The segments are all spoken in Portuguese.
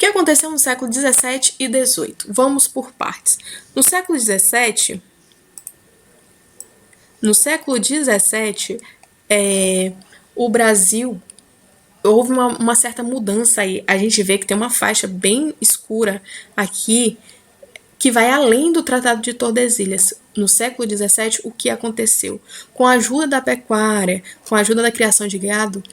que aconteceu no século XVII e XVIII? Vamos por partes. No século XVII, o Brasil houve uma certa mudança aí. A gente vê que tem uma faixa bem escura aqui que vai além do Tratado de Tordesilhas. No século XVII, o que aconteceu? Com a ajuda da pecuária, com a ajuda da criação de gado,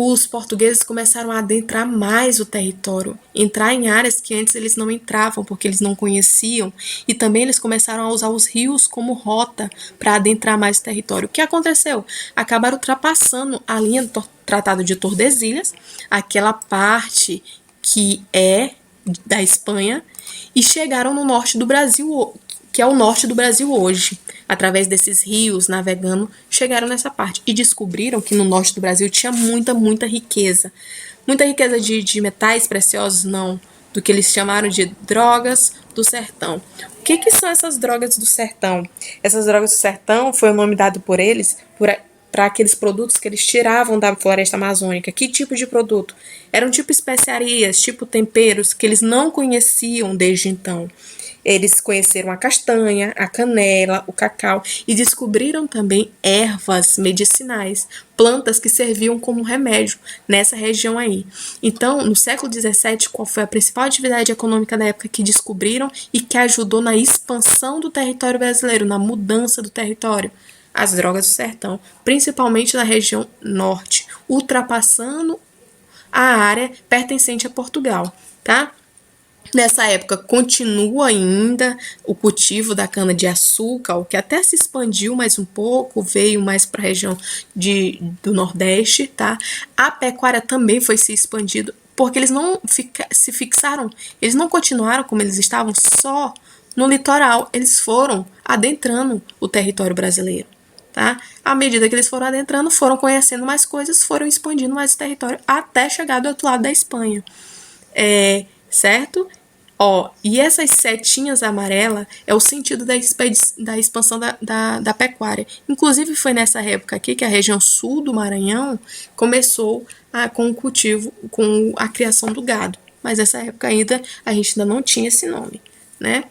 os portugueses começaram a adentrar mais o território, entrar em áreas que antes eles não entravam porque eles não conheciam, e também eles começaram a usar os rios como rota para adentrar mais o território. O que aconteceu? Acabaram ultrapassando a linha do Tratado de Tordesilhas, aquela parte que é da Espanha, e chegaram no norte do Brasil, que é o norte do Brasil hoje. Através desses rios, navegando, chegaram nessa parte e descobriram que no norte do Brasil tinha muita riqueza. Muita riqueza de metais preciosos, não, do que eles chamaram de drogas do sertão. O que são essas drogas do sertão? Essas drogas do sertão foi o nome dado por eles para aqueles produtos que eles tiravam da floresta amazônica. Que tipo de produto? Eram tipo especiarias, tipo temperos que eles não conheciam desde então. Eles conheceram a castanha, a canela, o cacau e descobriram também ervas medicinais, plantas que serviam como remédio nessa região aí. Então, no século XVII, qual foi a principal atividade econômica da época que descobriram e que ajudou na expansão do território brasileiro, na mudança do território? As drogas do sertão, principalmente na região norte, ultrapassando a área pertencente a Portugal, tá? Nessa época continua ainda o cultivo da cana-de-açúcar, o que até se expandiu mais um pouco, veio mais para a região do Nordeste, tá? A pecuária também foi se expandindo, porque eles não se fixaram, eles não continuaram como eles estavam só no litoral, eles foram adentrando o território brasileiro, tá? À medida que eles foram adentrando, foram conhecendo mais coisas, foram expandindo mais o território, até chegar do outro lado da Espanha. Certo? E essas setinhas amarelas é o sentido da expansão da pecuária. Inclusive foi nessa época aqui que a região sul do Maranhão começou com o cultivo, com a criação do gado. Mas nessa época ainda a gente ainda não tinha esse nome, né?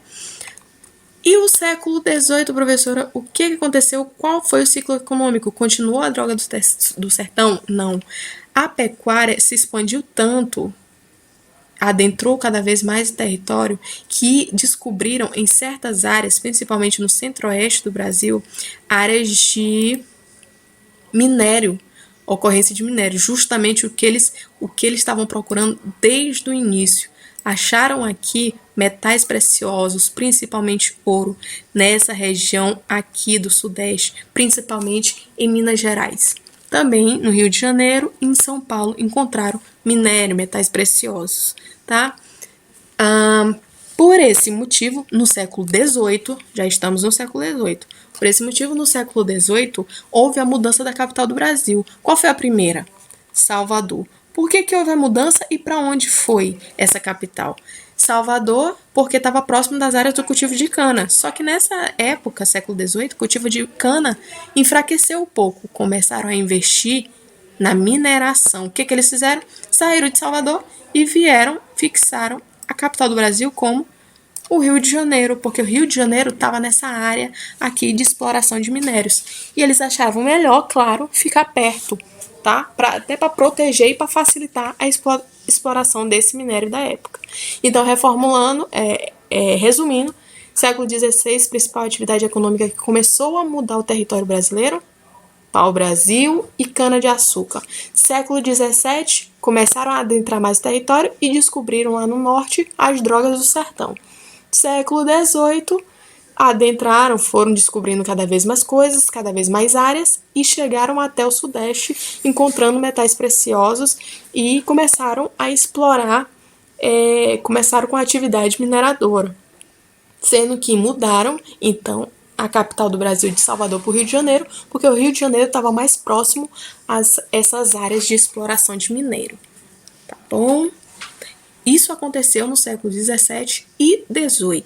E o século XVIII, professora, o que aconteceu? Qual foi o ciclo econômico? Continuou a droga do sertão? Não. A pecuária se expandiu tanto, adentrou cada vez mais o território, que descobriram em certas áreas, principalmente no centro-oeste do Brasil, áreas de minério, ocorrência de minério, justamente o que eles estavam procurando desde o início. Acharam aqui metais preciosos, principalmente ouro, nessa região aqui do Sudeste, principalmente em Minas Gerais. Também no Rio de Janeiro e em São Paulo encontraram minério, metais preciosos, tá? Por esse motivo, no século XVIII, já estamos no século XVIII, por esse motivo, no século XVIII, houve a mudança da capital do Brasil. Qual foi a primeira? Salvador. Por que houve a mudança e para onde foi essa capital? Salvador, porque estava próximo das áreas do cultivo de cana. Só que nessa época, século XVIII, o cultivo de cana enfraqueceu um pouco. Começaram a investir na mineração. O que eles fizeram? Saíram de Salvador e fixaram a capital do Brasil como o Rio de Janeiro, porque o Rio de Janeiro estava nessa área aqui de exploração de minérios. E eles achavam melhor, claro, ficar perto, tá? Até para proteger e para facilitar a exploração desse minério da época. Então, reformulando, resumindo, século XVI, principal atividade econômica que começou a mudar o território brasileiro, pau-brasil e cana-de-açúcar. Século XVII, começaram a adentrar mais o território e descobriram lá no norte as drogas do sertão. Século XVIII, adentraram, foram descobrindo cada vez mais coisas, cada vez mais áreas e chegaram até o Sudeste, encontrando metais preciosos e começaram a explorar, começaram com a atividade mineradora, sendo que mudaram, então, a capital do Brasil de Salvador para o Rio de Janeiro, porque o Rio de Janeiro estava mais próximo a essas áreas de exploração de minério. Tá bom? Isso aconteceu no século XVII e XVIII.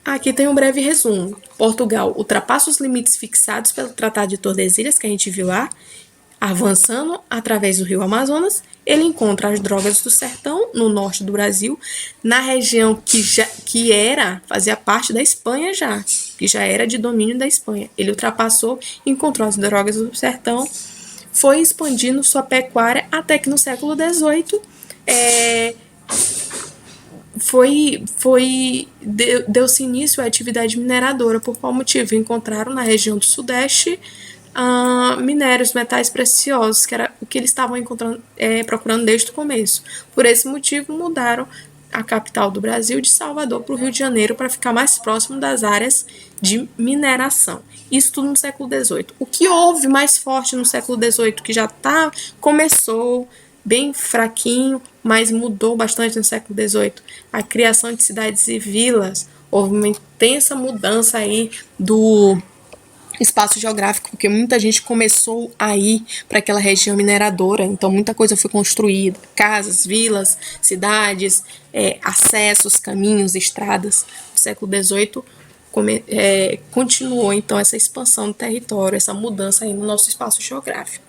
Aqui tem um breve resumo. Portugal ultrapassa os limites fixados pelo Tratado de Tordesilhas, que a gente viu lá, Avançando através do rio Amazonas, ele encontra as drogas do sertão, no norte do Brasil, na região que fazia parte da Espanha já, que já era de domínio da Espanha. Ele ultrapassou, encontrou as drogas do sertão, foi expandindo sua pecuária até que no século XVIII deu-se início à atividade mineradora. Por qual motivo? Encontraram na região do Sudeste minérios, metais preciosos, que era o que eles estavam procurando desde o começo. Por esse motivo, mudaram a capital do Brasil de Salvador para o Rio de Janeiro para ficar mais próximo das áreas de mineração. Isso tudo no século XVIII. O que houve mais forte no século XVIII, que já começou bem fraquinho, mas mudou bastante no século XVIII, a criação de cidades e vilas. Houve uma intensa mudança aí do espaço geográfico, porque muita gente começou a ir para aquela região mineradora, então muita coisa foi construída, casas, vilas, cidades, acessos, caminhos, estradas. No século XVIII continuou então essa expansão do território, essa mudança aí no nosso espaço geográfico.